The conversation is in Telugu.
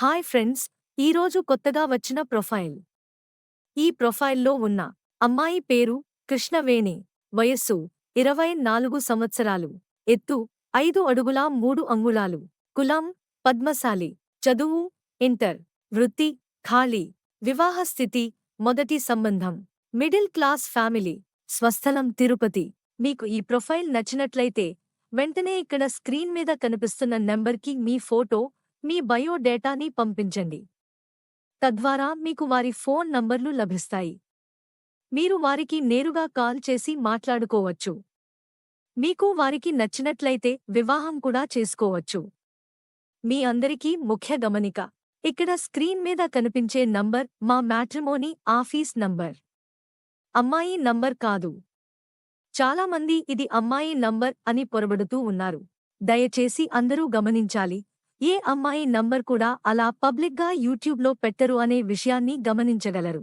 హాయ్ ఫ్రెండ్స్, ఈరోజు కొత్తగా వచ్చిన ప్రొఫైల్. ఈ ప్రొఫైల్లో ఉన్న అమ్మాయి పేరు కృష్ణవేణి. వయస్సు 24 సంవత్సరాలు. ఎత్తు 5 అడుగుల 3 అంగుళాలు. కులం పద్మశాలి. చదువు ఇంటర్. వృత్తి ఖాళీ. వివాహ స్థితి మొదటి సంబంధం. Middle class family. స్వస్థలం తిరుపతి. మీకు ఈ ప్రొఫైల్ నచ్చినట్లయితే వెంటనే ఇక్కడ స్క్రీన్ మీద కనిపిస్తున్న నెంబర్కి మీ ఫోటో, మీ బయోడేటాని పంపించండి. తద్వారా మీకు వారి ఫోన్ నంబర్లు లభిస్తాయి. మీరు వారికి నేరుగా కాల్ చేసి మాట్లాడుకోవచ్చు. మీకు వారికి నచ్చినట్లయితే వివాహం కూడా చేసుకోవచ్చు. మీ అందరికీ ముఖ్య గమనిక. ఇక్కడ స్క్రీన్ మీద కనిపించే నంబర్ మా మ్యాట్రిమోనీ ఆఫీస్ నంబర్. అమ్మాయి నంబర్ కాదు. చాలామంది ఇది అమ్మాయి నంబర్ అని పొరబడుతూ ఉన్నారు. దయచేసి అందరూ గమనించాలి. ఏ అమ్మాయి నంబర్ కూడా అలా పబ్లిక్గా యూట్యూబ్లో పెట్టరు అనే విషయాన్ని గమనించగలరు.